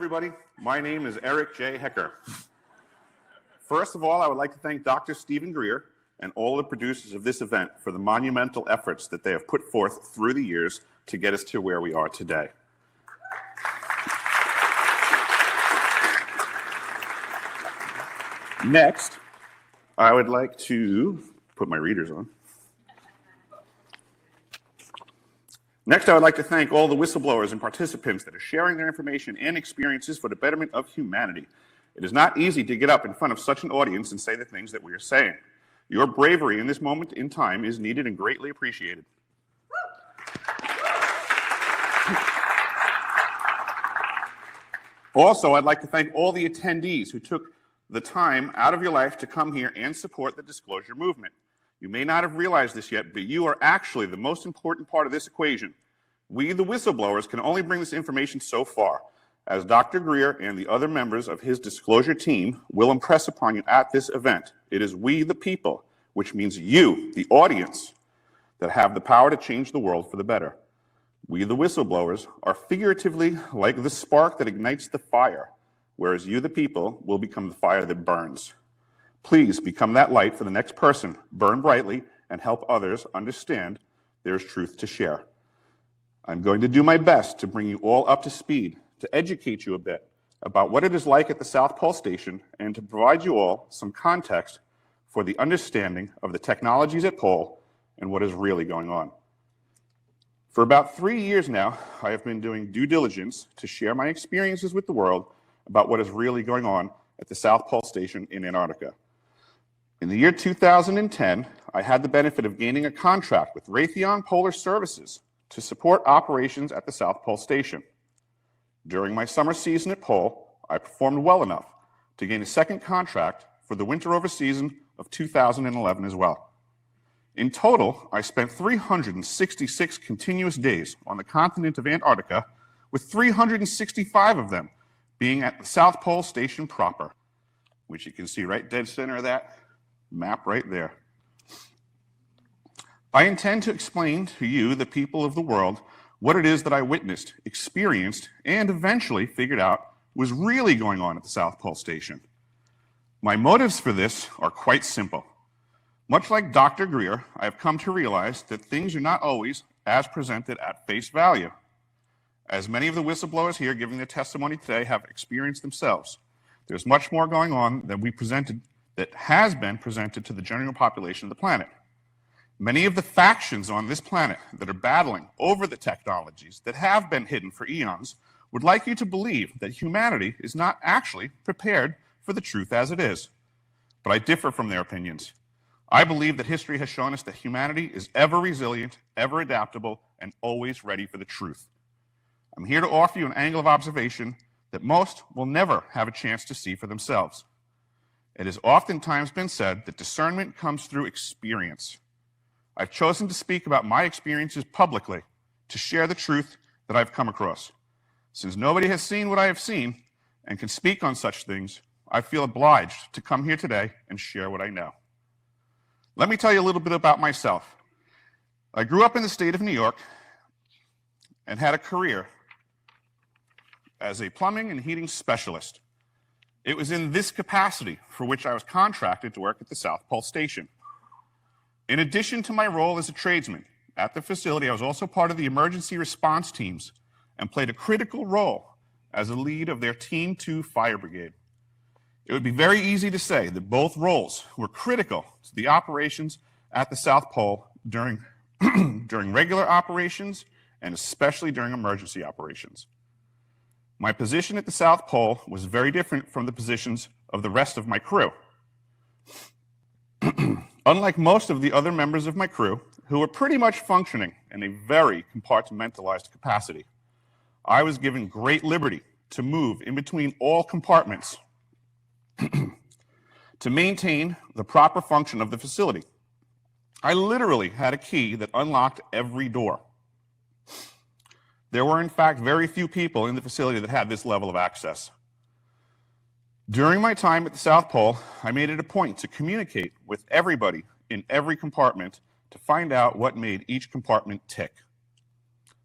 everybody. My name is Eric J. Hecker. First of all, I would like to thank Dr. Stephen Greer and all the producers of this event for the monumental efforts that they have put forth through the years to get us to where we are today. Next, I would like to put my readers on. Next, I would like to thank all the whistleblowers and participants that are sharing their information and experiences for the betterment of humanity. It is not easy to get up in front of such an audience and say the things that we are saying. Your bravery in this moment in time is needed and greatly appreciated. Also, I'd like to thank all the attendees who took the time out of your life to come here and support the disclosure movement. You may not have realized this yet, but you are actually the most important part of this equation. We, the whistleblowers, can only bring this information so far, as Dr. Greer and the other members of his disclosure team will impress upon you at this event. It is we, the people, which means you, the audience, that have the power to change the world for the better. We, the whistleblowers, are figuratively like the spark that ignites the fire, whereas you, the people, will become the fire that burns. Please become that light for the next person, burn brightly, and help others understand there is truth to share. I'm going to do my best to bring you all up to speed, to educate you a bit about what it is like at the South Pole Station, and to provide you all some context for the understanding of the technologies at Pole and what is really going on. For about 3 years now, I have been doing due diligence to share my experiences with the world about what is really going on at the South Pole Station in Antarctica. In the year 2010, I had the benefit of gaining a contract with Raytheon Polar Services to support operations at the South Pole Station. During my summer season at Pole, I performed well enough to gain a second contract for the winter over season of 2011 as well. In total, I spent 366 continuous days on the continent of Antarctica, with 365 of them being at the South Pole Station proper, which you can see right dead center of that map right there. I intend to explain to you, the people of the world, what it is that I witnessed, experienced, and eventually figured out was really going on at the South Pole Station. My motives for this are quite simple. Much like Dr. Greer, I have come to realize that things are not always as presented at face value. As many of the whistleblowers here giving their testimony today have experienced themselves, there's much more going on that has been presented to the general population of the planet. Many of the factions on this planet that are battling over the technologies that have been hidden for eons would like you to believe that humanity is not actually prepared for the truth as it is. But I differ from their opinions. I believe that history has shown us that humanity is ever resilient, ever adaptable, and always ready for the truth. I'm here to offer you an angle of observation that most will never have a chance to see for themselves. It has oftentimes been said that discernment comes through experience. I've chosen to speak about my experiences publicly to share the truth that I've come across. Since nobody has seen what I have seen and can speak on such things, I feel obliged to come here today and share what I know. Let me tell you a little bit about myself. I grew up in the state of New York and had a career as a plumbing and heating specialist. It was in this capacity for which I was contracted to work at the South Pole Station. In addition to my role as a tradesman at the facility, I was also part of the emergency response teams and played a critical role as a lead of their Team 2 Fire Brigade. It would be very easy to say that both roles were critical to the operations at the South Pole during regular operations and especially during emergency operations. My position at the South Pole was very different from the positions of the rest of my crew. Unlike most of the other members of my crew, who were pretty much functioning in a very compartmentalized capacity, I was given great liberty to move in between all compartments to maintain the proper function of the facility. I literally had a key that unlocked every door. There were, in fact, very few people in the facility that had this level of access. During my time at the South Pole, I made it a point to communicate with everybody in every compartment to find out what made each compartment tick.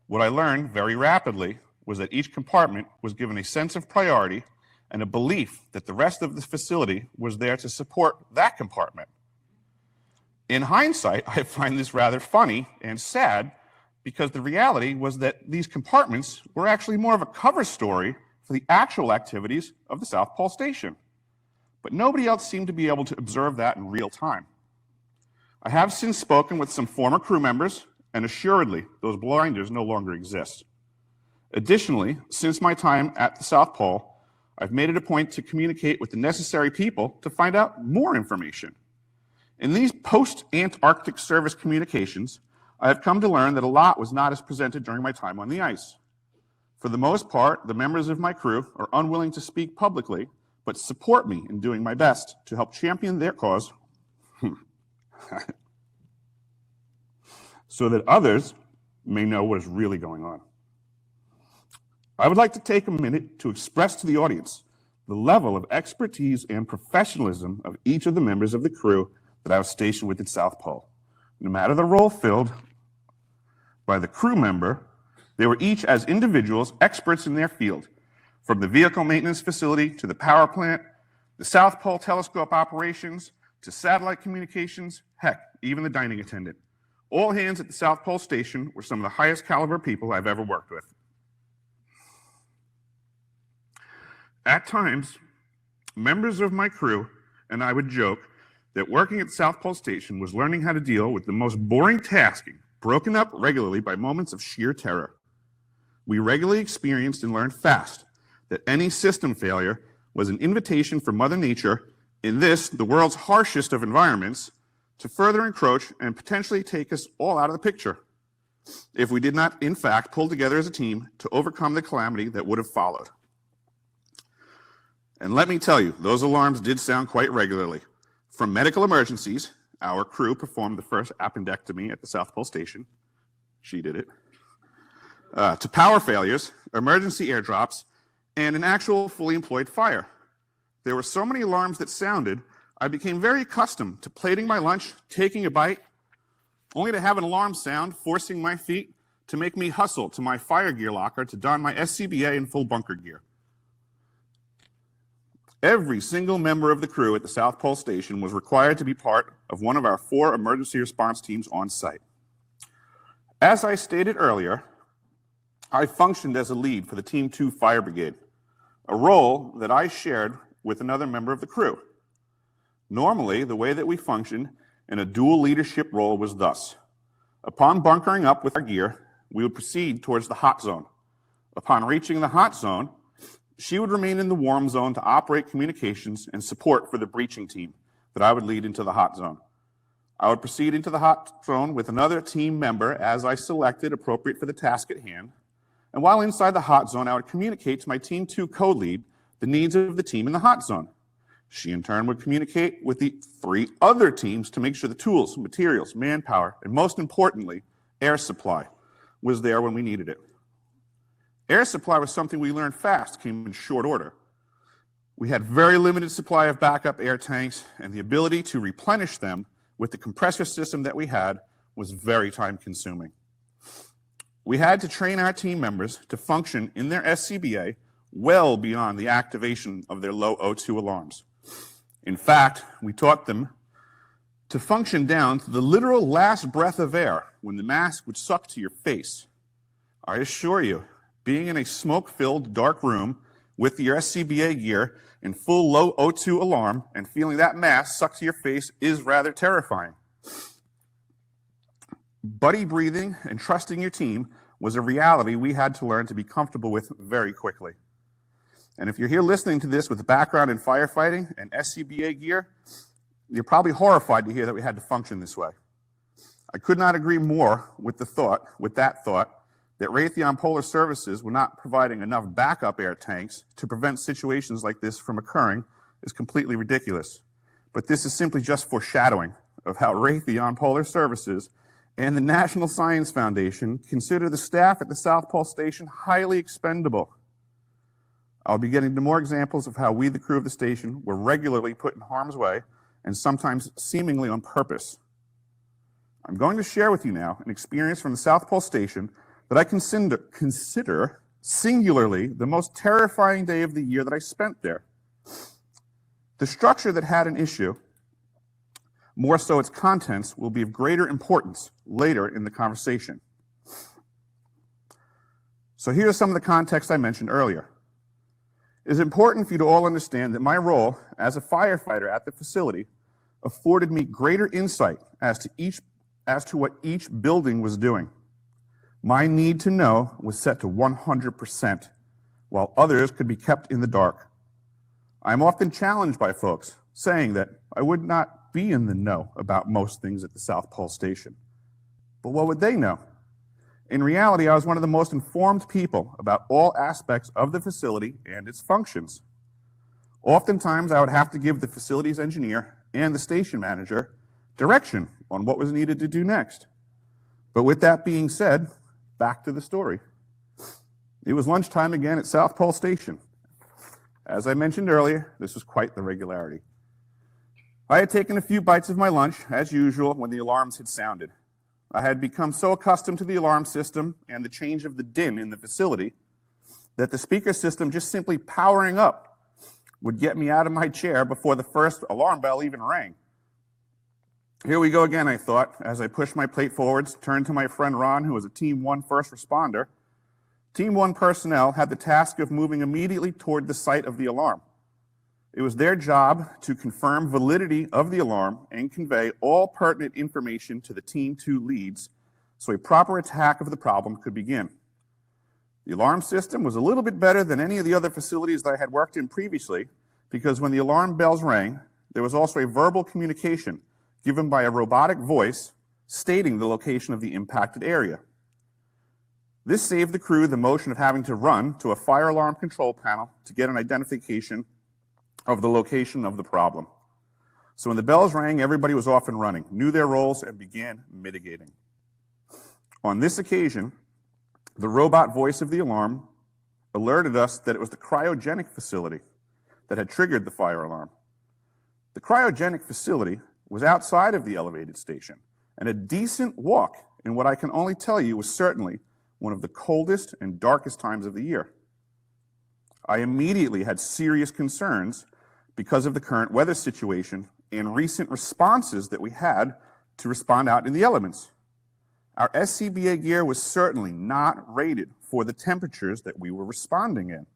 What I learned very rapidly was that each compartment was given a sense of priority and a belief that the rest of the facility was there to support that compartment. In hindsight, I find this rather funny and sad because the reality was that these compartments were actually more of a cover story for the actual activities of the South Pole Station. But nobody else seemed to be able to observe that in real time. I have since spoken with some former crew members, and assuredly, those blinders no longer exist. Additionally, since my time at the South Pole, I've made it a point to communicate with the necessary people to find out more information. In these post-Antarctic service communications, I have come to learn that a lot was not as presented during my time on the ice. For the most part, the members of my crew are unwilling to speak publicly, but support me in doing my best to help champion their cause so that others may know what is really going on. I would like to take a minute to express to the audience the level of expertise and professionalism of each of the members of the crew that I was stationed with at South Pole. No matter the role filled by the crew member, they were each as individuals experts in their field, from the vehicle maintenance facility to the power plant, the South Pole telescope operations, to satellite communications, heck, even the dining attendant. All hands at the South Pole Station were some of the highest caliber people I've ever worked with. At times, members of my crew and I would joke that working at South Pole Station was learning how to deal with the most boring tasking, broken up regularly by moments of sheer terror. We regularly experienced and learned fast that any system failure was an invitation for Mother Nature, in this, the world's harshest of environments, to further encroach and potentially take us all out of the picture, if we did not, in fact, pull together as a team to overcome the calamity that would have followed. And let me tell you, those alarms did sound quite regularly. From medical emergencies, our crew performed the first appendectomy at the South Pole Station. She did it. To power failures, emergency airdrops, and an actual fully employed fire. There were so many alarms that sounded, I became very accustomed to plating my lunch, taking a bite, only to have an alarm sound, forcing my feet to make me hustle to my fire gear locker to don my SCBA and full bunker gear. Every single member of the crew at the South Pole Station was required to be part of one of our 4 emergency response teams on site. As I stated earlier, I functioned as a lead for the Team 2 Fire Brigade, a role that I shared with another member of the crew. Normally, the way that we functioned in a dual leadership role was thus. Upon bunkering up with our gear, we would proceed towards the hot zone. Upon reaching the hot zone, she would remain in the warm zone to operate communications and support for the breaching team that I would lead into the hot zone. I would proceed into the hot zone with another team member as I selected appropriate for the task at hand. And while inside the hot zone, I would communicate to my Team 2 co-lead the needs of the team in the hot zone. She in turn would communicate with the 3 other teams to make sure the tools, materials, manpower, and most importantly, air supply was there when we needed it. Air supply was something we learned fast, came in short order. We had very limited supply of backup air tanks, and the ability to replenish them with the compressor system that we had was very time-consuming. We had to train our team members to function in their SCBA well beyond the activation of their low O2 alarms. In fact, we taught them to function down to the literal last breath of air when the mask would suck to your face. I assure you, being in a smoke-filled dark room with your SCBA gear in full low O2 alarm and feeling that mask suck to your face is rather terrifying. Buddy breathing and trusting your team was a reality we had to learn to be comfortable with very quickly. And if you're here listening to this with a background in firefighting and SCBA gear, you're probably horrified to hear that we had to function this way. I could not agree more with that thought, that Raytheon Polar Services were not providing enough backup air tanks to prevent situations like this from occurring is completely ridiculous. But this is simply just foreshadowing of how Raytheon Polar Services and the National Science Foundation consider the staff at the South Pole Station highly expendable. I'll be getting to more examples of how we, the crew of the station, were regularly put in harm's way and sometimes seemingly on purpose. I'm going to share with you now an experience from the South Pole Station that I consider singularly the most terrifying day of the year that I spent there. The structure that had an issue, more so its contents, will be of greater importance later in the conversation. So here's some of the context I mentioned earlier. It is important for you to all understand that my role as a firefighter at the facility afforded me greater insight as to what each building was doing. My need to know was set to 100%, while others could be kept in the dark. I'm often challenged by folks saying that I would not be in the know about most things at the South Pole Station. But what would they know? In reality, I was one of the most informed people about all aspects of the facility and its functions. Oftentimes, I would have to give the facilities engineer and the station manager direction on what was needed to do next. But with that being said, back to the story. It was lunchtime again at South Pole Station. As I mentioned earlier, this was quite the regularity. I had taken a few bites of my lunch, as usual, when the alarms had sounded. I had become so accustomed to the alarm system and the change of the din in the facility that the speaker system just simply powering up would get me out of my chair before the first alarm bell even rang. Here we go again, I thought, as I pushed my plate forwards, turned to my friend Ron, who was a Team 1 first responder. Team 1 personnel had the task of moving immediately toward the site of the alarm. It was their job to confirm validity of the alarm and convey all pertinent information to the Team 2 leads so a proper attack of the problem could begin. The alarm system was a little bit better than any of the other facilities that I had worked in previously because when the alarm bells rang, there was also a verbal communication given by a robotic voice stating the location of the impacted area. This saved the crew the motion of having to run to a fire alarm control panel to get an identification of the location of the problem. So when the bells rang, everybody was off and running, knew their roles, and began mitigating. On this occasion, the robot voice of the alarm alerted us that it was the cryogenic facility that had triggered the fire alarm. The cryogenic facility was outside of the elevated station, and a decent walk in what I can only tell you was certainly one of the coldest and darkest times of the year. I immediately had serious concerns because of the current weather situation and recent responses that we had to respond out in the elements. Our SCBA gear was certainly not rated for the temperatures that we were responding in.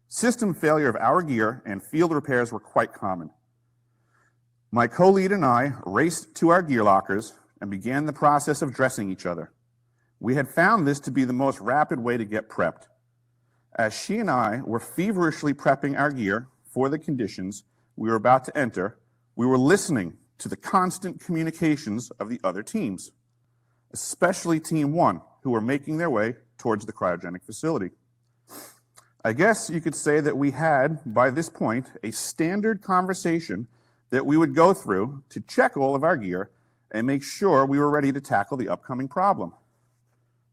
System failure of our gear and field repairs were quite common. My co-lead and I raced to our gear lockers and began the process of dressing each other. We had found this to be the most rapid way to get prepped. As she and I were feverishly prepping our gear for the conditions we were about to enter, we were listening to the constant communications of the other teams, especially Team 1, who were making their way towards the cryogenic facility. I guess you could say that we had, by this point, a standard conversation that we would go through to check all of our gear and make sure we were ready to tackle the upcoming problem.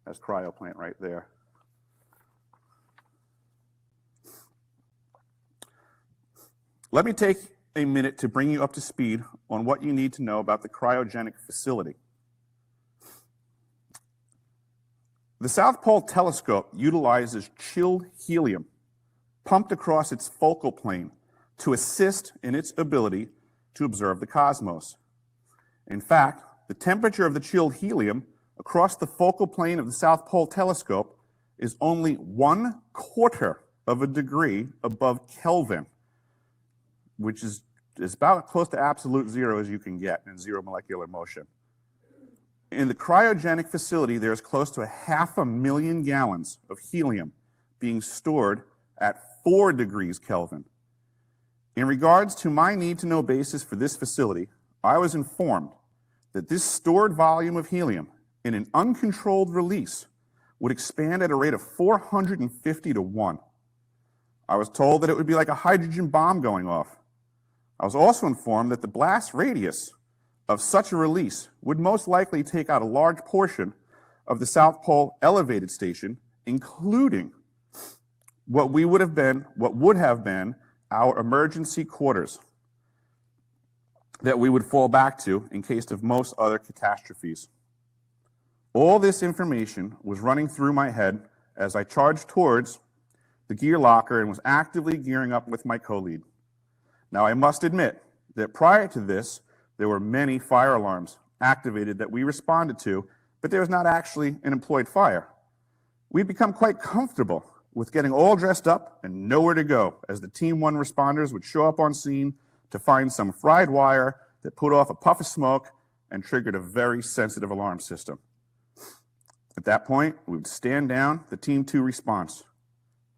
That's cryo plant right there. Let me take a minute to bring you up to speed on what you need to know about the cryogenic facility. The South Pole telescope utilizes chilled helium pumped across its focal plane to assist in its ability to observe the cosmos. In fact, the temperature of the chilled helium across the focal plane of the South Pole telescope is only 1/4 of a degree above Kelvin, which is about close to absolute zero as you can get in zero molecular motion. In the cryogenic facility, there's close to 500,000 gallons of helium being stored at 4 degrees Kelvin. In regards to my need-to-know basis for this facility, I was informed that this stored volume of helium in an uncontrolled release would expand at a rate of 450 to 1. I was told that it would be like a hydrogen bomb going off. I was also informed that the blast radius of such a release would most likely take out a large portion of the South Pole elevated station, including what would have been our emergency quarters that we would fall back to in case of most other catastrophes. All this information was running through my head as I charged towards the gear locker and was actively gearing up with my co-lead. Now, I must admit that prior to this, there were many fire alarms activated that we responded to, but there was not actually an employed fire. We'd become quite comfortable with getting all dressed up and nowhere to go as the Team 1 responders would show up on scene to find some fried wire that put off a puff of smoke and triggered a very sensitive alarm system. At that point, we would stand down the Team 2 response.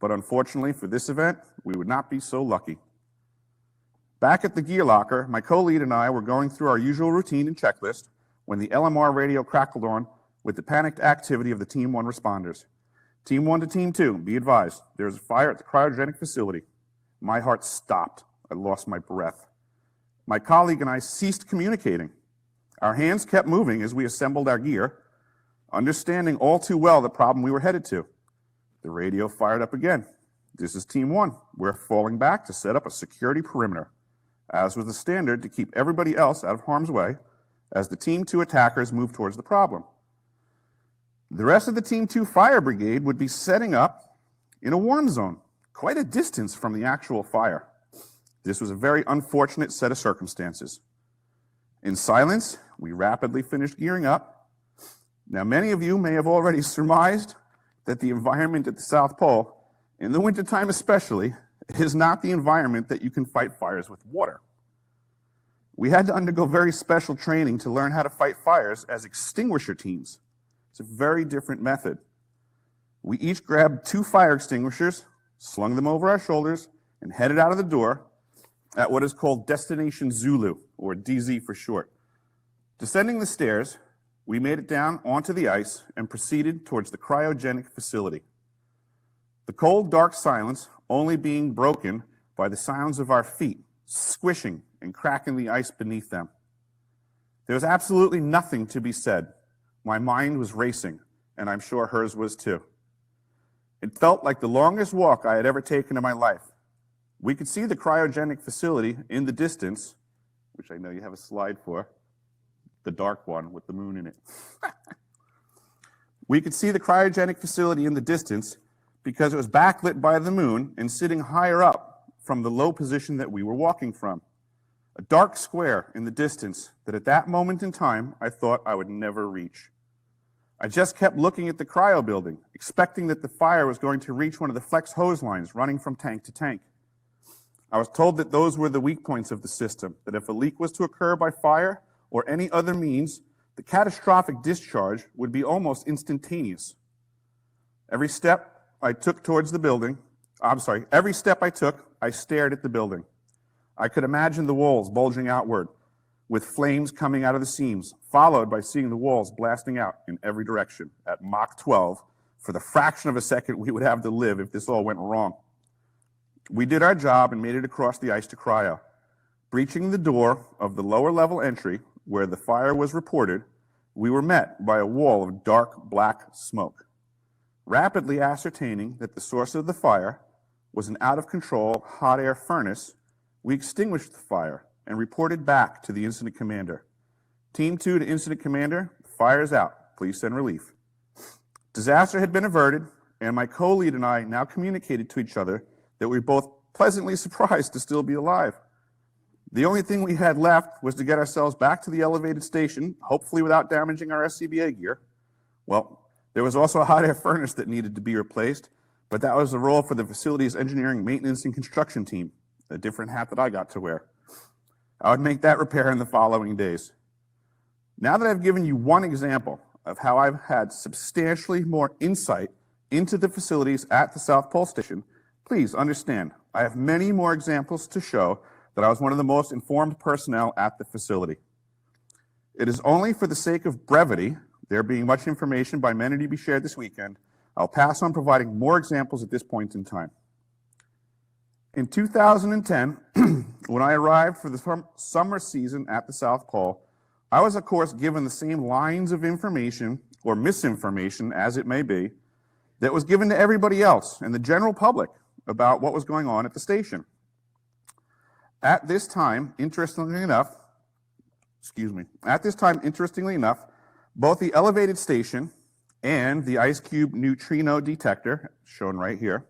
But unfortunately for this event, we would not be so lucky. Back at the gear locker, my co-lead and I were going through our usual routine and checklist when the LMR radio crackled on with the panicked activity of the Team 1 responders. Team 1 to Team 2, be advised, there is a fire at the cryogenic facility. My heart stopped. I lost my breath. My colleague and I ceased communicating. Our hands kept moving as we assembled our gear, understanding all too well the problem we were headed to. The radio fired up again. This is Team 1. We're falling back to set up a security perimeter, as was the standard to keep everybody else out of harm's way as the Team 2 attackers moved towards the problem. The rest of the Team 2 fire brigade would be setting up in a warm zone, quite a distance from the actual fire. This was a very unfortunate set of circumstances. In silence, we rapidly finished gearing up. Now, many of you may have already surmised that the environment at the South Pole, in the wintertime especially, is not the environment that you can fight fires with water. We had to undergo very special training to learn how to fight fires as extinguisher teams. It's a very different method. We each grabbed 2 fire extinguishers, slung them over our shoulders, and headed out of the door at what is called Destination Zulu, or DZ for short. Descending the stairs, we made it down onto the ice and proceeded towards the cryogenic facility. The cold, dark silence only being broken by the sounds of our feet squishing and cracking the ice beneath them. There was absolutely nothing to be said. My mind was racing, and I'm sure hers was too. It felt like the longest walk I had ever taken in my life. We could see the cryogenic facility in the distance, which I know you have a slide for, the dark one with the moon in it. We could see the cryogenic facility in the distance because it was backlit by the moon and sitting higher up from the low position that we were walking from. A dark square in the distance that at that moment in time I thought I would never reach. I just kept looking at the cryo building, expecting that the fire was going to reach one of the flex hose lines running from tank to tank. I was told that those were the weak points of the system, that if a leak was to occur by fire or any other means, the catastrophic discharge would be almost instantaneous. Every step I took, I stared at the building. I could imagine the walls bulging outward, with flames coming out of the seams, followed by seeing the walls blasting out in every direction at Mach 12 for the fraction of a second we would have to live if this all went wrong. We did our job and made it across the ice to cryo. Breaching the door of the lower level entry where the fire was reported, we were met by a wall of dark black smoke. Rapidly ascertaining that the source of the fire was an out-of-control hot air furnace, we extinguished the fire and reported back to the incident commander. Team 2 to incident commander, fire's out. Please send relief. Disaster had been averted, and my co-lead and I now communicated to each other that we were both pleasantly surprised to still be alive. The only thing we had left was to get ourselves back to the elevated station, hopefully without damaging our SCBA gear. Well, there was also a hot air furnace that needed to be replaced, but that was the role for the facility's engineering, maintenance, and construction team, a different hat that I got to wear. I would make that repair in the following days. Now that I've given you one example of how I've had substantially more insight into the facilities at the South Pole Station, please understand, I have many more examples to show that I was one of the most informed personnel at the facility. It is only for the sake of brevity, there being much information by many to be shared this weekend, I'll pass on providing more examples at this point in time. In 2010, when I arrived for the summer season at the South Pole, I was, of course, given the same lines of information, or misinformation as it may be, that was given to everybody else and the general public about what was going on at the station. At this time, interestingly enough, both the elevated station and the ice cube neutrino detector, shown right here,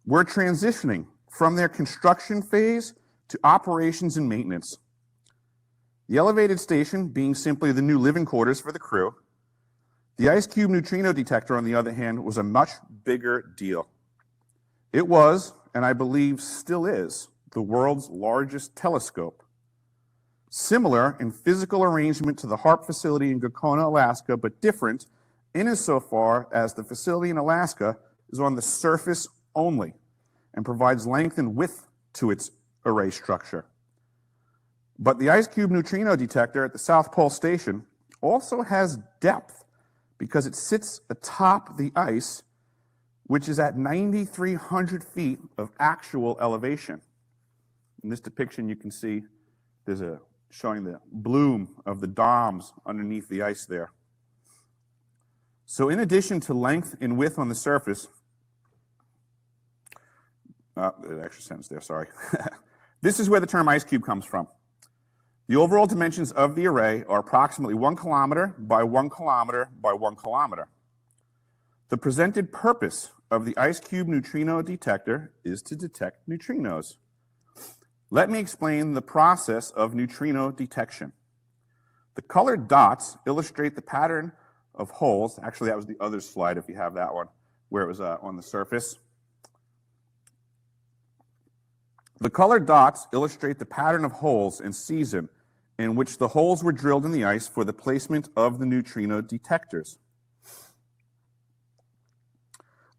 were transitioning from their construction phase to operations and maintenance. The elevated station being simply the new living quarters for the crew. The ice cube neutrino detector, on the other hand, was a much bigger deal. It was, and I believe still is, the world's largest telescope. Similar in physical arrangement to the HAARP facility in Gakona, Alaska, but different insofar as the facility in Alaska is on the surface only and provides length and width to its array structure. But the ice cube neutrino detector at the South Pole Station also has depth because it sits atop the ice, which is at 9,300 feet of actual elevation. In this depiction, you can see there's showing the bloom of the domes underneath the ice there. So in addition to length and width on the surface, the extra sentence there, sorry. This is where the term ice cube comes from. The overall dimensions of the array are approximately 1 kilometer by 1 kilometer by 1 kilometer. The presented purpose of the ice cube neutrino detector is to detect neutrinos. Let me explain the process of neutrino detection. The colored dots illustrate the pattern of holes. Actually, that was the other slide, if you have that one, where it was on the surface. The colored dots illustrate the pattern of holes and season in which the holes were drilled in the ice for the placement of the neutrino detectors.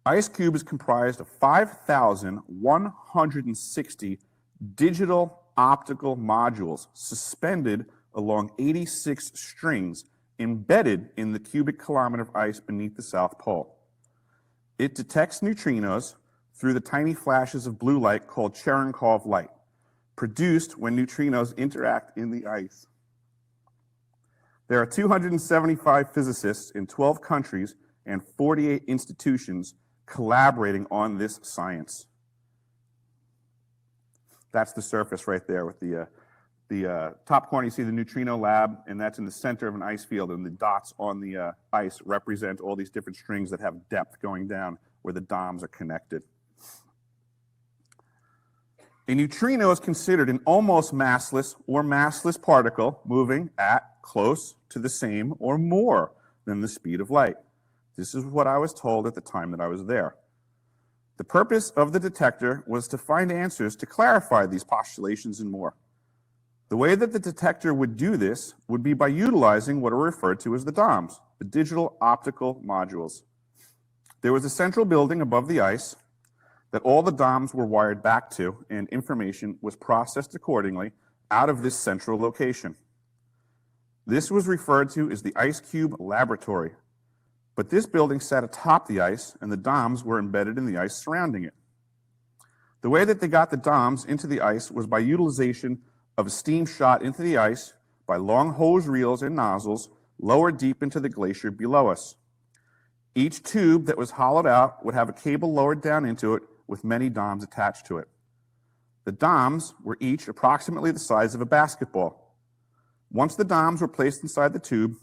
Ice cube is comprised of 5,160 digital optical modules suspended along 86 strings embedded in the cubic kilometer of ice beneath the South Pole. It detects neutrinos through the tiny flashes of blue light called Cherenkov light, produced when neutrinos interact in the ice. There are 275 physicists in 12 countries and 48 institutions collaborating on this science. That's the surface right there with the top corner. You see the neutrino lab, and that's in the center of an ice field, and the dots on the ice represent all these different strings that have depth going down where the domes are connected. A neutrino is considered an almost massless or massless particle moving at close to the same or more than the speed of light. This is what I was told at the time that I was there. The purpose of the detector was to find answers to clarify these postulations and more. The way that the detector would do this would be by utilizing what are referred to as the DOMs, the digital optical modules. There was a central building above the ice that all the DOMs were wired back to, and information was processed accordingly out of this central location. This was referred to as the Ice Cube Laboratory, but this building sat atop the ice, and the DOMs were embedded in the ice surrounding it. The way that they got the DOMs into the ice was by utilization of a steam shot into the ice by long hose reels and nozzles lowered deep into the glacier below us. Each tube that was hollowed out would have a cable lowered down into it with many DOMs attached to it. The DOMs were each approximately the size of a basketball. Once the DOMs were placed inside the tube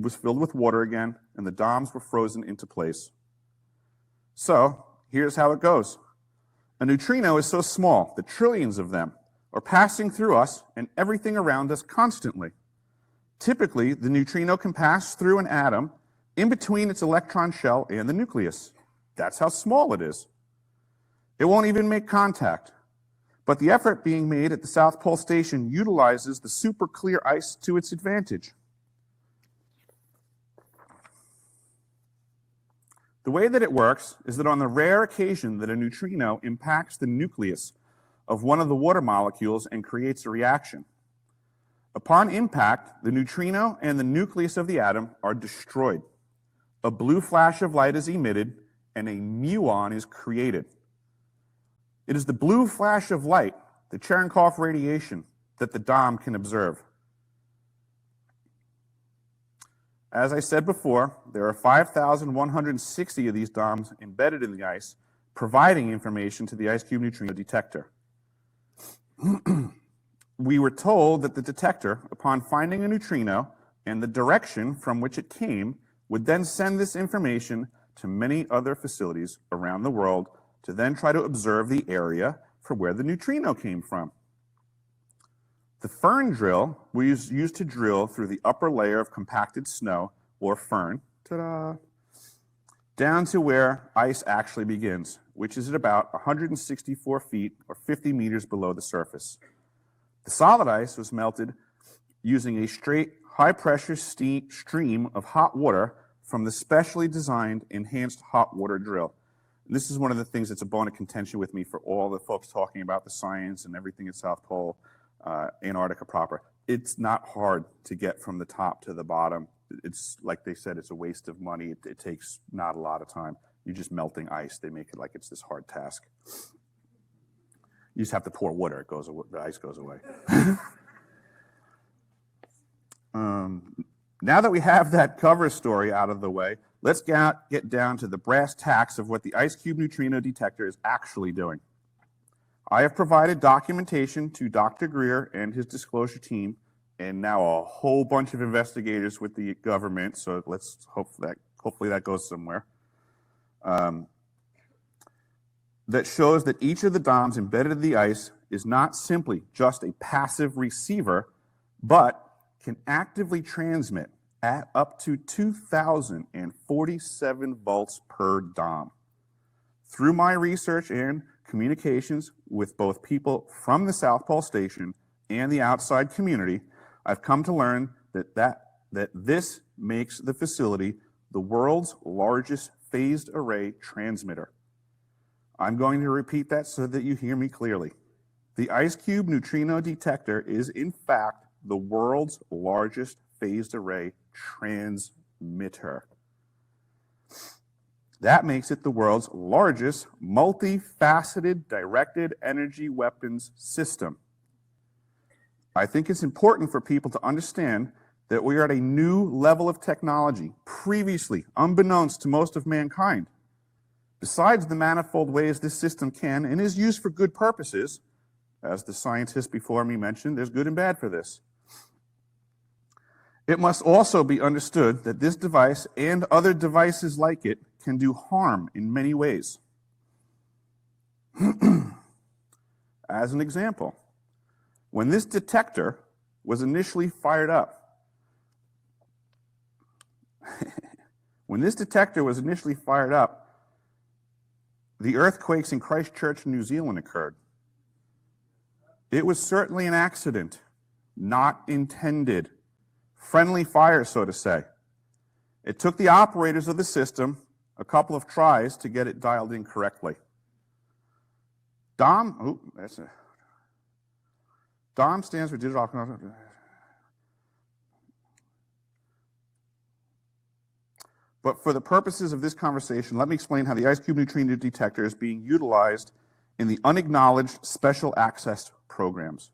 was filled with water again, and the DOMs were frozen into place. So, here's how it goes. A neutrino is so small that trillions of them are passing through us and everything around us constantly. Typically, the neutrino can pass through an atom in between its electron shell and the nucleus. That's how small it is. It won't even make contact. But the effort being made at the South Pole Station utilizes the super clear ice to its advantage. The way that it works is that on the rare occasion that a neutrino impacts the nucleus of one of the water molecules and creates a reaction, upon impact, the neutrino and the nucleus of the atom are destroyed. A blue flash of light is emitted, and a muon is created. It is the blue flash of light, the Cherenkov radiation, that the DOM can observe. As I said before, there are 5,160 of these DOMs embedded in the ice, providing information to the Ice Cube neutrino detector. We were told that the detector, upon finding a neutrino and the direction from which it came, would then send this information to many other facilities around the world to then try to observe the area for where the neutrino came from. The fern drill was used to drill through the upper layer of compacted snow, or fern, ta-da, down to where ice actually begins, which is at about 164 feet or 50 meters below the surface. The solid ice was melted using a straight, high-pressure stream of hot water from the specially designed enhanced hot water drill. And this is one of the things that's a bone of contention with me for all the folks talking about the science and everything at South Pole, Antarctica proper. It's not hard to get from the top to the bottom. It's like they said, it's a waste of money. It takes not a lot of time. You're just melting ice. They make it like it's this hard task. You just have to pour water. It goes away, the ice goes away. Now that we have that cover story out of the way, let's get down to the brass tacks of what the ice cube neutrino detector is actually doing. I have provided documentation to Dr. Greer and his disclosure team, and now a whole bunch of investigators with the government, so let's hopefully that goes somewhere, that shows that each of the DOMs embedded in the ice is not simply just a passive receiver, but can actively transmit at up to 2,047 volts per DOM. Through my research and communications with both people from the South Pole Station and the outside community, I've come to learn that this makes the facility the world's largest phased array transmitter. I'm going to repeat that so that you hear me clearly. The Ice Cube neutrino detector is, in fact, the world's largest phased array transmitter. That makes it the world's largest multifaceted directed energy weapons system. I think it's important for people to understand that we are at a new level of technology, previously unbeknownst to most of mankind. Besides the manifold ways this system can and is used for good purposes, as the scientists before me mentioned, there's good and bad for this. It must also be understood that this device and other devices like it can do harm in many ways. As an example, when this detector was initially fired up, the earthquakes in Christchurch, New Zealand occurred. It was certainly an accident, not intended. Friendly fire, so to say. It took the operators of the system a couple of tries to get it dialed in correctly. DOM stands for digital. But for the purposes of this conversation, let me explain how the Ice Cube neutrino detector is being utilized in the unacknowledged special access programs.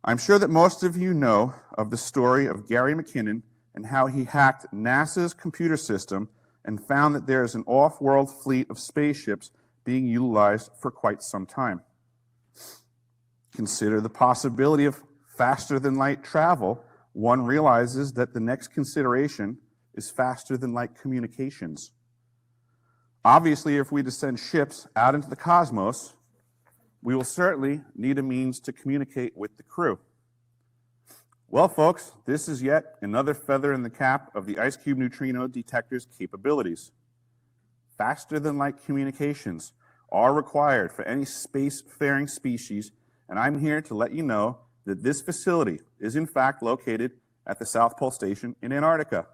I'm sure that most of you know of the story of Gary McKinnon and how he hacked NASA's computer system and found that there is an off-world fleet of spaceships being utilized for quite some time. Consider the possibility of faster-than-light travel. One realizes that the next consideration is faster-than-light communications. Obviously, if we send ships out into the cosmos, we will certainly need a means to communicate with the crew. Well, folks, this is yet another feather in the cap of the Ice Cube neutrino detector's capabilities. Faster-than-light communications are required for any spacefaring species, and I'm here to let you know that this facility is in fact located at the South Pole Station in Antarctica.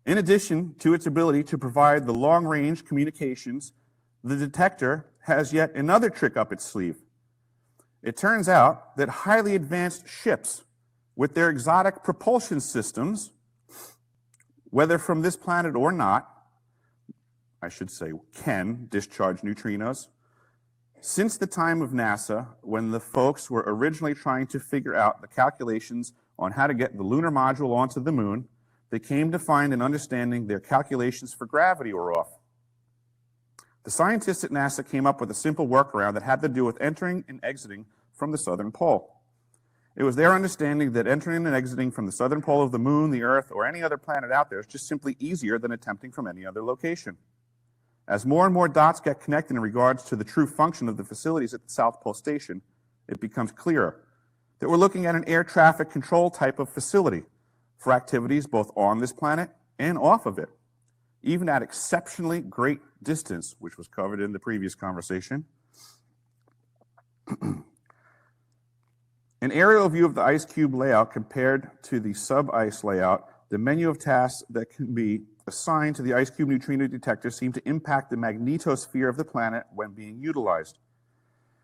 In addition to its ability to provide the long-range communications, the detector has yet another trick up its sleeve. It turns out that highly advanced ships with their exotic propulsion systems, whether from this planet or not, I should say can discharge neutrinos. Since the time of NASA, when the folks were originally trying to figure out the calculations on how to get the lunar module onto the moon, they came to find and understanding their calculations for gravity were off. The scientists at NASA came up with a simple workaround that had to do with entering and exiting from the southern pole. It was their understanding that entering and exiting from the southern pole of the moon, the Earth, or any other planet out there is just simply easier than attempting from any other location. As more and more dots get connected in regards to the true function of the facilities at the South Pole Station, it becomes clearer that we're looking at an air traffic control type of facility for activities both on this planet and off of it, even at exceptionally great distance, which was covered in the previous conversation. An aerial view of the ice cube layout compared to the sub-ice layout, the menu of tasks that can be assigned to the ice cube neutrino detector seem to impact the magnetosphere of the planet when being utilized.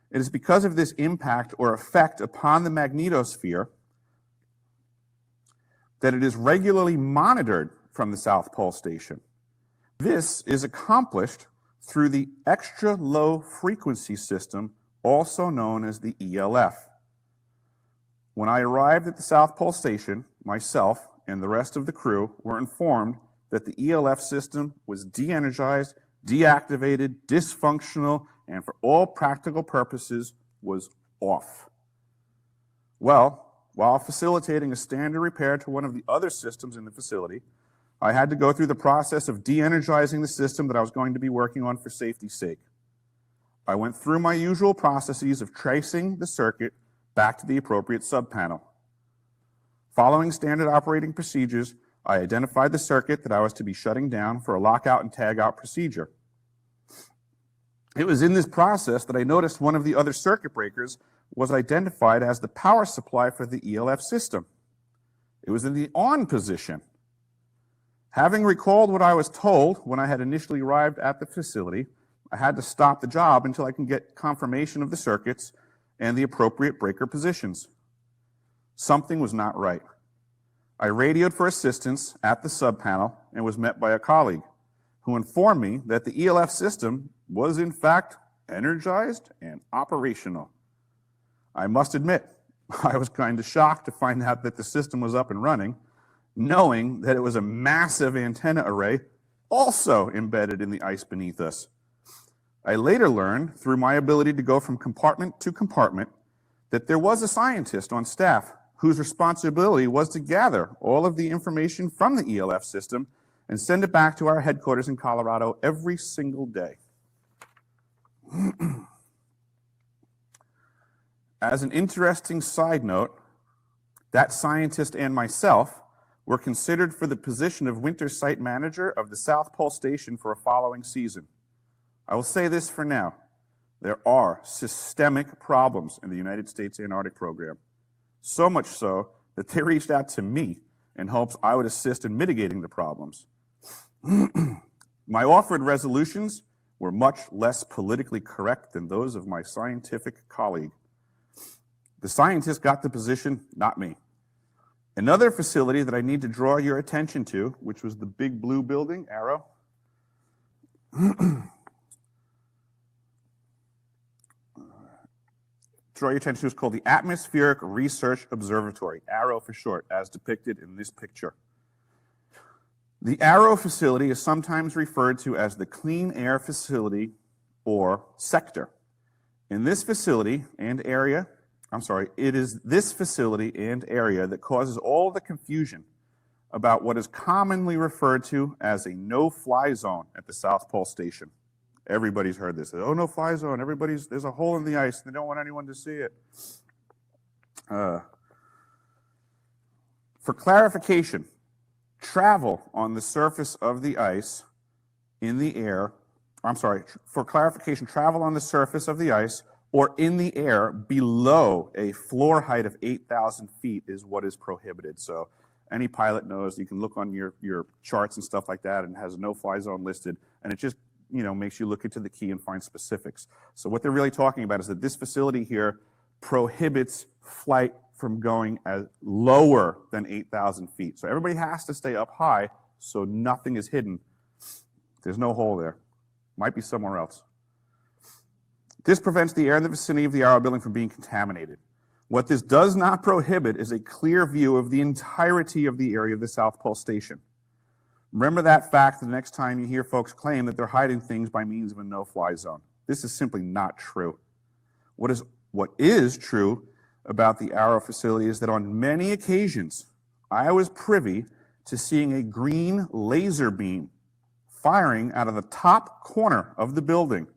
It is because of this impact or effect upon the magnetosphere that it is regularly monitored from the South Pole Station. This is accomplished through the extra low frequency system, also known as the ELF. When I arrived at the South Pole Station, myself and the rest of the crew were informed that the ELF system was de-energized, deactivated, dysfunctional, and for all practical purposes was off. Well, while facilitating a standard repair to one of the other systems in the facility, I had to go through the process of de-energizing the system that I was going to be working on for safety's sake. I went through my usual processes of tracing the circuit back to the appropriate subpanel. Following standard operating procedures, I identified the circuit that I was to be shutting down for a lockout and tagout procedure. It was in this process that I noticed one of the other circuit breakers was identified as the power supply for the ELF system. It was in the on position. Having recalled what I was told when I had initially arrived at the facility, I had to stop the job until I can get confirmation of the circuits and the appropriate breaker positions. Something was not right. I radioed for assistance at the subpanel and was met by a colleague who informed me that the ELF system was in fact energized and operational. I must admit, I was kind of shocked to find out that the system was up and running, knowing that it was a massive antenna array also embedded in the ice beneath us. I later learned, through my ability to go from compartment to compartment, that there was a scientist on staff whose responsibility was to gather all of the information from the ELF system and send it back to our headquarters in Colorado every single day. As an interesting side note, that scientist and myself were considered for the position of winter site manager of the South Pole Station for a following season. I will say this for now. There are systemic problems in the United States Antarctic program. So much so that they reached out to me in hopes I would assist in mitigating the problems. My offered resolutions were much less politically correct than those of my scientific colleague. The scientist got the position, not me. Another facility that I need to draw your attention to, which was the big blue building, arrow, draw your attention to is called the Atmospheric Research Observatory, ARRO for short, as depicted in this picture. The ARRO facility is sometimes referred to as the Clean Air Facility or sector. In this facility and area, it is this facility and area that causes all the confusion about what is commonly referred to as a no-fly zone at the South Pole Station. Everybody's heard this. Oh, no-fly zone. There's a hole in the ice. They don't want anyone to see it. For clarification, travel on the surface of the ice in the air, for clarification, travel on the surface of the ice or in the air below a floor height of 8,000 feet is what is prohibited. So any pilot knows, you can look on your charts and stuff like that, and it has a no-fly zone listed, and it just makes you look into the key and find specifics. So what they're really talking about is that this facility here prohibits flight from going as lower than 8,000 feet. So everybody has to stay up high so nothing is hidden. There's no hole there. Might be somewhere else. This prevents the air in the vicinity of the ARRO building from being contaminated. What this does not prohibit is a clear view of the entirety of the area of the South Pole Station. Remember that fact the next time you hear folks claim that they're hiding things by means of a no-fly zone. This is simply not true. What is true about the Arrow facility is that on many occasions, I was privy to seeing a green laser beam firing out of the top corner of the building,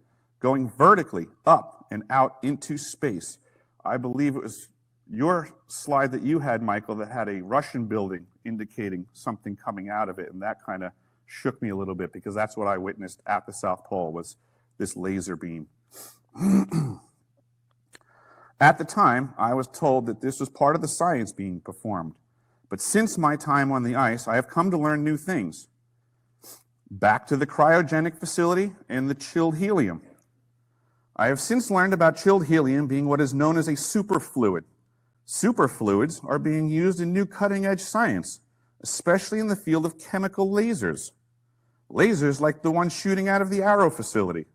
going vertically up and out into space. I believe it was your slide that you had, Michael, that had a Russian building indicating something coming out of it, and that kind of shook me a little bit because that's what I witnessed at the South Pole, was this laser beam. At the time, I was told that this was part of the science being performed. But since my time on the ice, I have come to learn new things. Back to the cryogenic facility and the chilled helium. I have since learned about chilled helium being what is known as a superfluid. Superfluids are being used in new cutting-edge science, especially in the field of chemical lasers. Lasers like the one shooting out of the Arrow facility.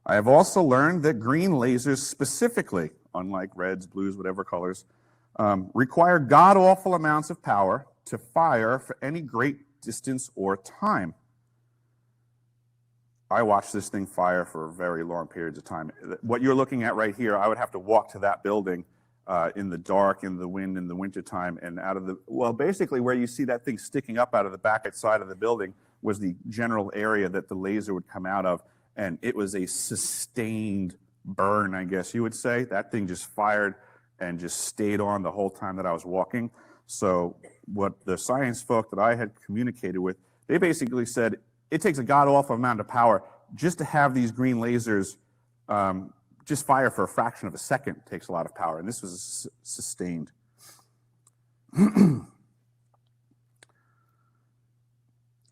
I have also learned that green lasers specifically, unlike reds, blues, whatever colors, require god-awful amounts of power to fire for any great distance or time. I watched this thing fire for very long periods of time. What you're looking at right here, I would have to walk to that building in the dark, in the wind, in the wintertime, and out of the, well, basically where you see that thing sticking up out of the back side of the building was the general area that the laser would come out of, and it was a sustained burn, I guess you would say. That thing just fired and just stayed on the whole time that I was walking. So what the science folk that I had communicated with, they basically said, it takes a god-awful amount of power just to have these green lasers just fire for a fraction of a second. It takes a lot of power, and this was sustained.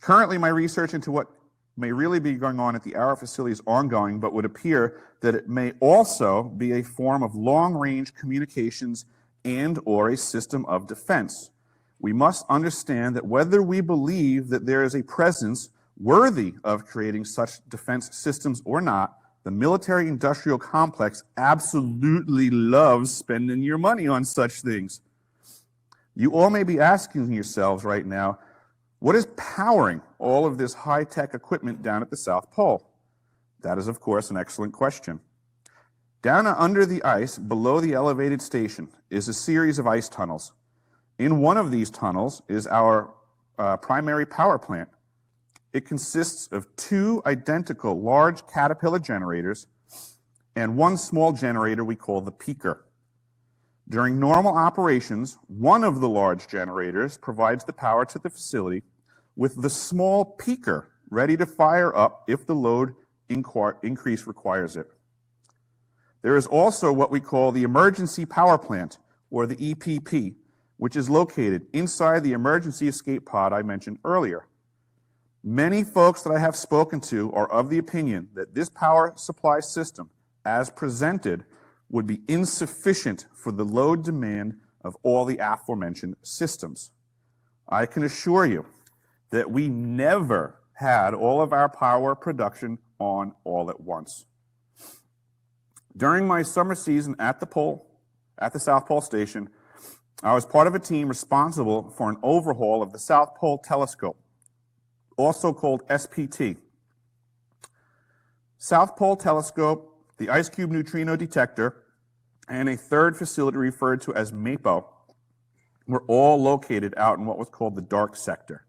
Currently, my research into what may really be going on at the Arrow facility is ongoing, but would appear that it may also be a form of long-range communications and/or a system of defense. We must understand that whether we believe that there is a presence worthy of creating such defense systems or not, the military-industrial complex absolutely loves spending your money on such things. You all may be asking yourselves right now, what is powering all of this high-tech equipment down at the South Pole? That is, of course, an excellent question. Down under the ice, below the elevated station, is a series of ice tunnels. In one of these tunnels is our primary power plant. It consists of two identical large Caterpillar generators and one small generator we call the peaker. During normal operations, one of the large generators provides the power to the facility, with the small peaker ready to fire up if the load increase requires it. There is also what we call the emergency power plant, or the EPP, which is located inside the emergency escape pod I mentioned earlier. Many folks that I have spoken to are of the opinion that this power supply system, as presented, would be insufficient for the load demand of all the aforementioned systems. I can assure you that we never had all of our power production on all at once. During my summer season at the South Pole Station, I was part of a team responsible for an overhaul of the South Pole Telescope, also called SPT. South Pole Telescope, the Ice Cube Neutrino Detector, and a third facility referred to as MAPO were all located out in what was called the dark sector.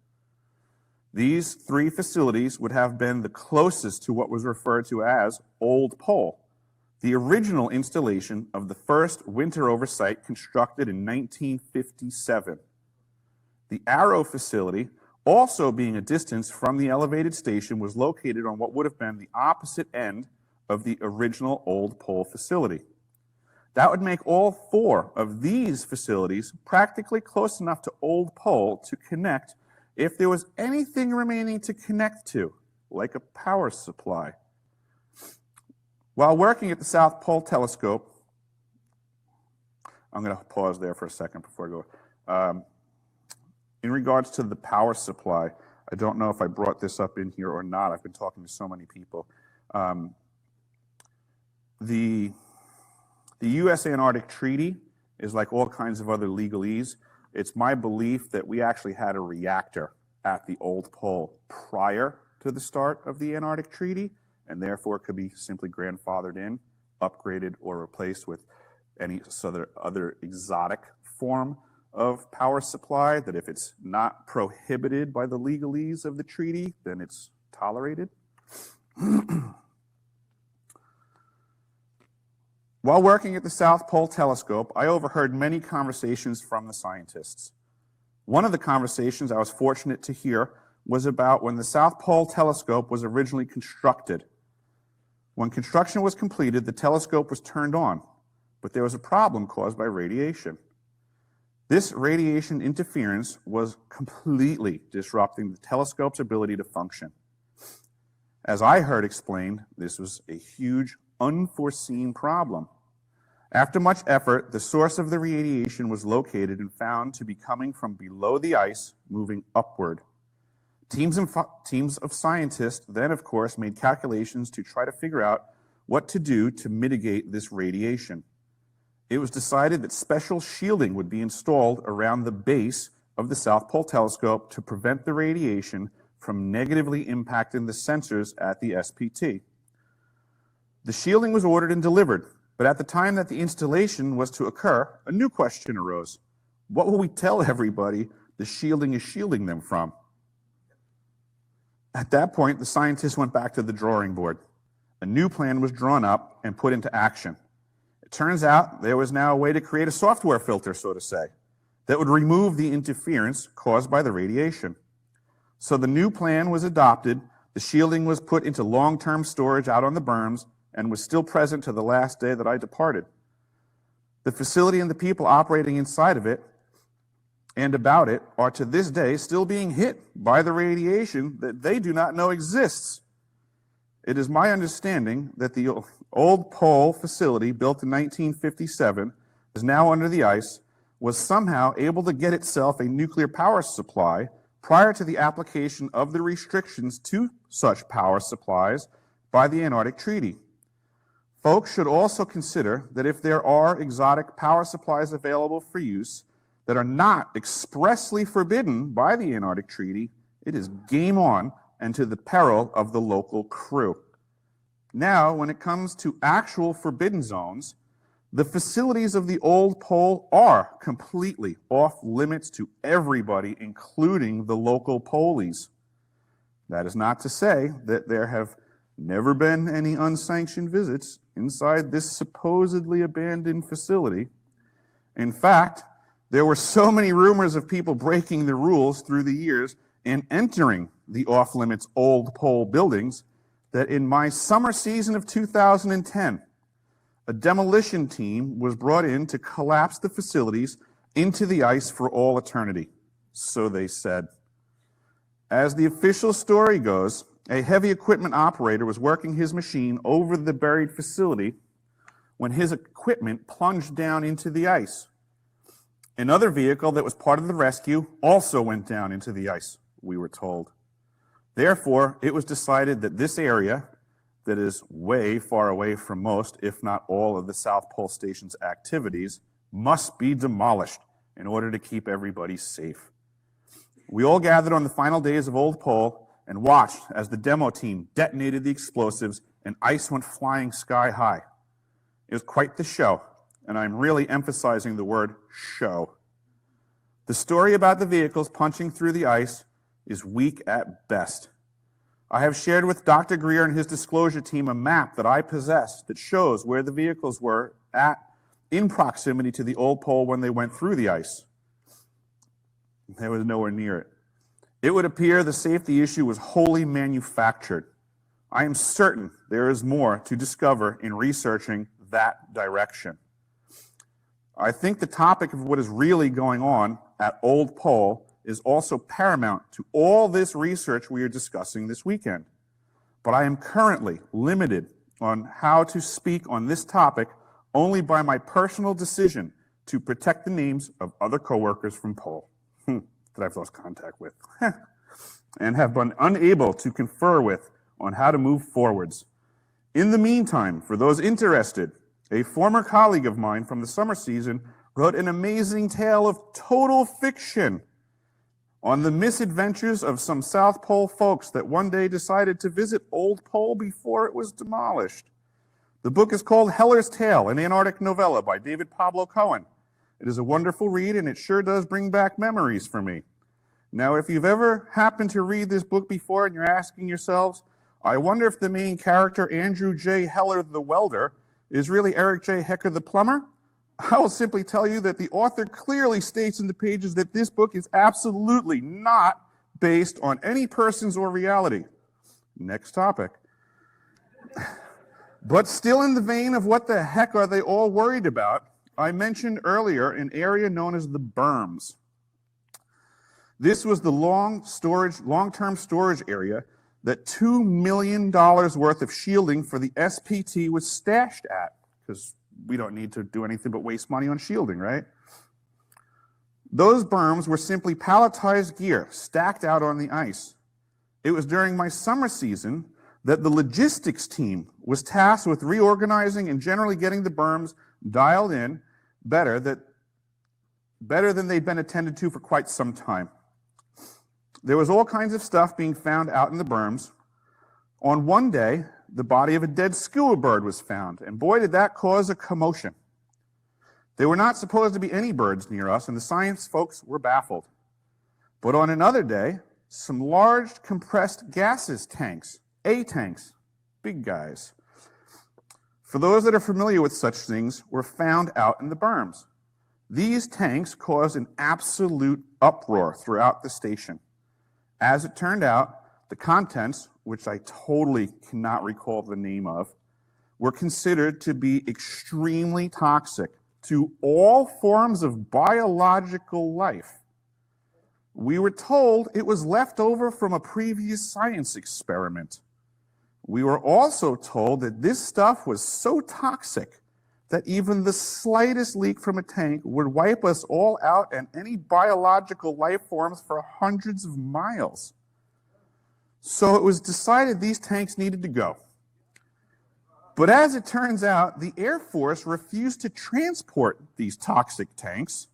These three facilities would have been the closest to what was referred to as Old Pole, the original installation of the first winter oversight constructed in 1957. The Arrow facility, also being a distance from the elevated station, was located on what would have been the opposite end of the original Old Pole facility. That would make all four of these facilities practically close enough to Old Pole to connect if there was anything remaining to connect to, like a power supply. While working at the South Pole Telescope, I'm going to pause there for a second before I go. In regards to the power supply, I don't know if I brought this up in here or not. I've been talking to so many people. The U.S. Antarctic Treaty is like all kinds of other legalese. It's my belief that we actually had a reactor at the Old Pole prior to the start of the Antarctic Treaty, and therefore could be simply grandfathered in, upgraded, or replaced with any other exotic form of power supply, that if it's not prohibited by the legalese of the treaty, then it's tolerated. While working at the South Pole Telescope, I overheard many conversations from the scientists. One of the conversations I was fortunate to hear was about when the South Pole Telescope was originally constructed. When construction was completed, the telescope was turned on, but there was a problem caused by radiation. This radiation interference was completely disrupting the telescope's ability to function. As I heard explained, this was a huge, unforeseen problem. After much effort, the source of the radiation was located and found to be coming from below the ice, moving upward. Teams of scientists then, of course, made calculations to try to figure out what to do to mitigate this radiation. It was decided that special shielding would be installed around the base of the South Pole Telescope to prevent the radiation from negatively impacting the sensors at the SPT. The shielding was ordered and delivered, but at the time that the installation was to occur, a new question arose. What will we tell everybody the shielding is shielding them from? At that point, the scientists went back to the drawing board. A new plan was drawn up and put into action. It turns out there was now a way to create a software filter, so to say, that would remove the interference caused by the radiation. So the new plan was adopted, the shielding was put into long-term storage out on the berms, and was still present to the last day that I departed. The facility and the people operating inside of it and about it are to this day still being hit by the radiation that they do not know exists. It is my understanding that the old pole facility, built in 1957, is now under the ice, was somehow able to get itself a nuclear power supply prior to the application of the restrictions to such power supplies by the Antarctic Treaty. Folks should also consider that if there are exotic power supplies available for use that are not expressly forbidden by the Antarctic Treaty, it is game on and to the peril of the local crew. Now, when it comes to actual forbidden zones, the facilities of the old pole are completely off limits to everybody, including the local polies. That is not to say that there have never been any unsanctioned visits inside this supposedly abandoned facility. In fact, there were so many rumors of people breaking the rules through the years and entering the off-limits old pole buildings that in my summer season of 2010, a demolition team was brought in to collapse the facilities into the ice for all eternity. So they said. As the official story goes, a heavy equipment operator was working his machine over the buried facility when his equipment plunged down into the ice. Another vehicle that was part of the rescue also went down into the ice, we were told. Therefore, it was decided that this area, that is way far away from most, if not all, of the South Pole Station's activities, must be demolished in order to keep everybody safe. We all gathered on the final days of Old Pole and watched as the demo team detonated the explosives and ice went flying sky high. It was quite the show, and I'm really emphasizing the word show. The story about the vehicles punching through the ice is weak at best. I have shared with Dr. Greer and his disclosure team a map that I possess that shows where the vehicles were at in proximity to the old pole when they went through the ice. They was nowhere near it. It would appear the safety issue was wholly manufactured. I am certain there is more to discover in researching that direction. I think the topic of what is really going on at Old Pole is also paramount to all this research we are discussing this weekend. But I am currently limited on how to speak on this topic only by my personal decision to protect the names of other coworkers from Pole that I've lost contact with and have been unable to confer with on how to move forwards. In the meantime, for those interested, a former colleague of mine from the summer season wrote an amazing tale of total fiction on the misadventures of some South Pole folks that one day decided to visit Old Pole before it was demolished. The book is called Heller's Tale, an Antarctic novella by David Pablo Cohen. It is a wonderful read, and it sure does bring back memories for me. Now, if you've ever happened to read this book before and you're asking yourselves, I wonder if the main character, Andrew J. Heller the welder, is really Eric J. Hecker the plumber, I will simply tell you that the author clearly states in the pages that this book is absolutely not based on any persons or reality. Next topic. But still in the vein of what the heck are they all worried about, I mentioned earlier an area known as the berms. This was the long-term storage area that $2 million worth of shielding for the SPT was stashed at, because we don't need to do anything but waste money on shielding, right? Those berms were simply palletized gear stacked out on the ice. It was during my summer season that the logistics team was tasked with reorganizing and generally getting the berms dialed in better than they'd been attended to for quite some time. There was all kinds of stuff being found out in the berms. On one day, the body of a dead skua bird was found, and boy, did that cause a commotion. There were not supposed to be any birds near us, and the science folks were baffled. But on another day, some large compressed gases tanks, A-tanks, big guys. For those that are familiar with such things, were found out in the berms. These tanks caused an absolute uproar throughout the station. As it turned out, the contents, which I totally cannot recall the name of, were considered to be extremely toxic to all forms of biological life. We were told it was left over from a previous science experiment. We were also told that this stuff was so toxic that even the slightest leak from a tank would wipe us all out and any biological life forms for hundreds of miles. So it was decided these tanks needed to go. But as it turns out, the Air Force refused to transport these toxic tanks.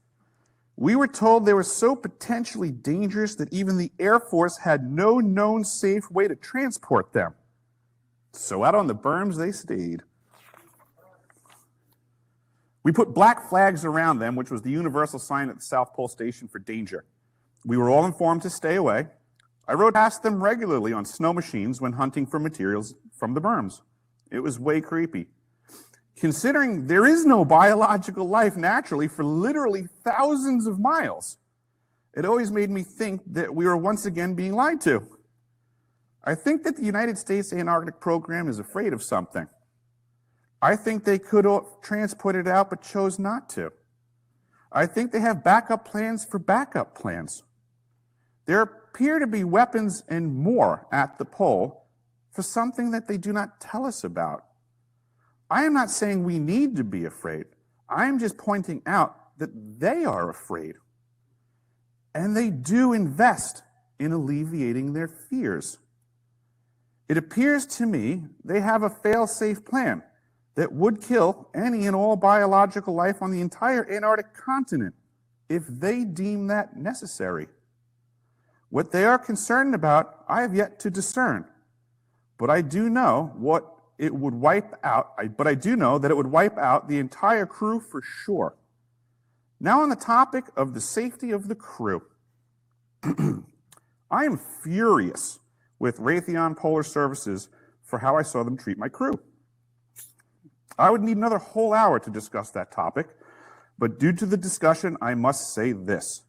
We were told they were so potentially dangerous that even the Air Force had no known safe way to transport them. So out on the berms they stayed. We put black flags around them, which was the universal sign at the South Pole Station for danger. We were all informed to stay away. I rode past them regularly on snow machines when hunting for materials from the berms. It was way creepy. Considering there is no biological life naturally for literally thousands of miles, it always made me think that we were once again being lied to. I think that the United States Antarctic program is afraid of something. I think they could have transported it out but chose not to. I think they have backup plans for backup plans. There appear to be weapons and more at the pole for something that they do not tell us about. I am not saying we need to be afraid. I am just pointing out that they are afraid. And they do invest in alleviating their fears. It appears to me they have a fail-safe plan that would kill any and all biological life on the entire Antarctic continent if they deem that necessary. What they are concerned about, I have yet to discern. But I do know that it would wipe out the entire crew for sure. Now on the topic of the safety of the crew. I am furious with Raytheon Polar Services for how I saw them treat my crew. I would need another whole hour to discuss that topic, but due to the discussion, I must say this.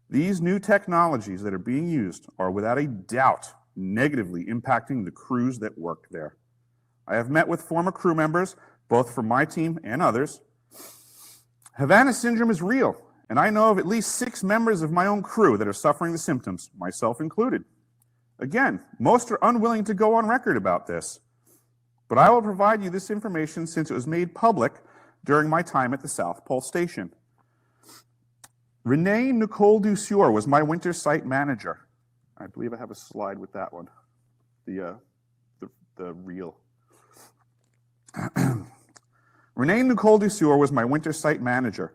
These new technologies that are being used are without a doubt negatively impacting the crews that work there. I have met with former crew members, both from my team and others. Havana syndrome is real, and I know of at least 6 members of my own crew that are suffering the symptoms, myself included. Again, most are unwilling to go on record about this, but I will provide you this information since it was made public during my time at the South Pole Station. Renee Nicole Dusseur was my winter site manager. I believe I have a slide with that one, the reel. Renee Nicole Dusseur was my winter site manager.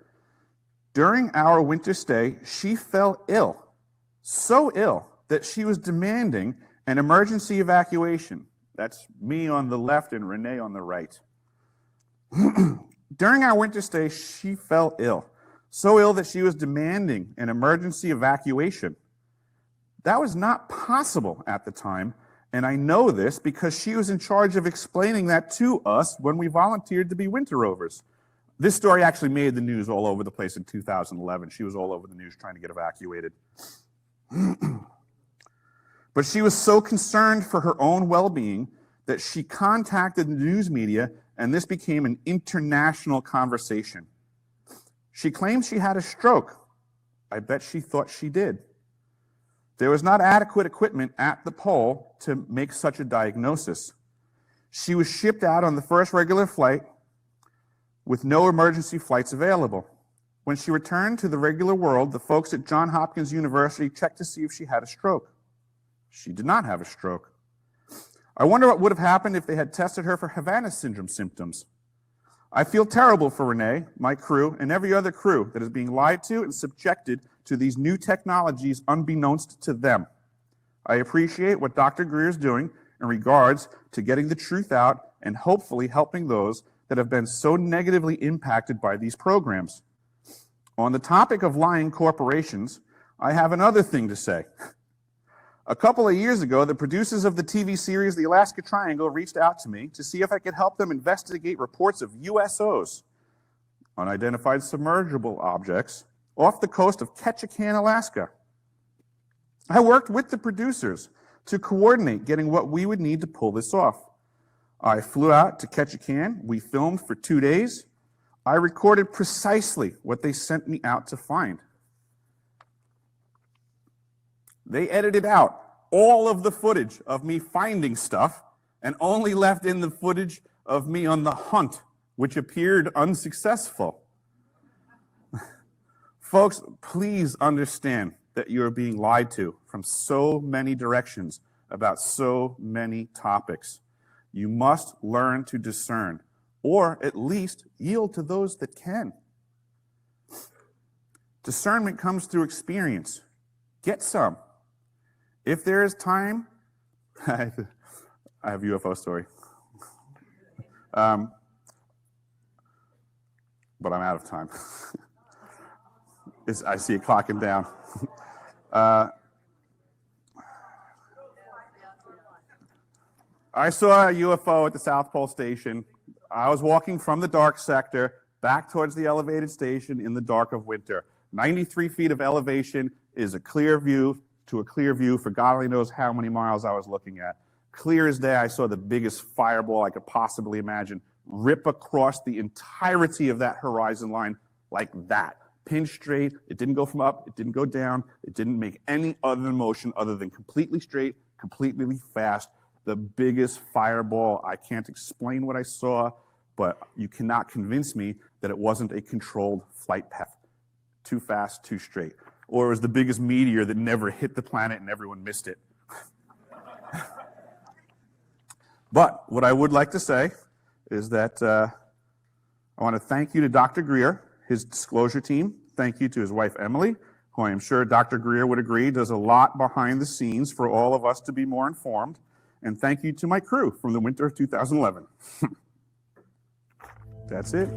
During our winter stay, she fell ill, so ill that she was demanding an emergency evacuation. That's me on the left and Renee on the right. During our winter stay, she fell ill, so ill that she was demanding an emergency evacuation. That was not possible at the time, and I know this because she was in charge of explaining that to us when we volunteered to be winter rovers. This story actually made the news all over the place in 2011. She was all over the news trying to get evacuated. But she was so concerned for her own well-being that she contacted the news media, and this became an international conversation. She claimed she had a stroke. I bet she thought she did. There was not adequate equipment at the pole to make such a diagnosis. She was shipped out on the first regular flight with no emergency flights available. When she returned to the regular world, the folks at Johns Hopkins University checked to see if she had a stroke. She did not have a stroke. I wonder what would have happened if they had tested her for Havana syndrome symptoms. I feel terrible for Renee, my crew, and every other crew that is being lied to and subjected to these new technologies unbeknownst to them. I appreciate what Dr. Greer is doing in regards to getting the truth out and hopefully helping those that have been so negatively impacted by these programs. On the topic of lying corporations, I have another thing to say. A couple of years ago, the producers of the TV series The Alaska Triangle reached out to me to see if I could help them investigate reports of USOs, unidentified submergible objects, off the coast of Ketchikan, Alaska. I worked with the producers to coordinate getting what we would need to pull this off. I flew out to Ketchikan. We filmed for 2 days. I recorded precisely what they sent me out to find. They edited out all of the footage of me finding stuff and only left in the footage of me on the hunt, which appeared unsuccessful. Folks, please understand that you are being lied to from so many directions about so many topics. You must learn to discern, or at least yield to those that can. Discernment comes through experience. Get some. If there is time, I have a UFO story. But I'm out of time. I see it clocking down. I saw a UFO at the South Pole Station. I was walking from the dark sector back towards the elevated station in the dark of winter. 93 feet of elevation is a clear view to a clear view for God only knows how many miles I was looking at. Clear as day, I saw the biggest fireball I could possibly imagine rip across the entirety of that horizon line like that. Pin straight, it didn't go from up, it didn't go down, it didn't make any other motion other than completely straight, completely fast. The biggest fireball. I can't explain what I saw, but you cannot convince me that it wasn't a controlled flight path. Too fast, too straight. Or it was the biggest meteor that never hit the planet and everyone missed it. But what I would like to say is that I want to thank you to Dr. Greer, his disclosure team. Thank you to his wife, Emily, who I am sure Dr. Greer would agree does a lot behind the scenes for all of us to be more informed. And thank you to my crew from the winter of 2011. That's it.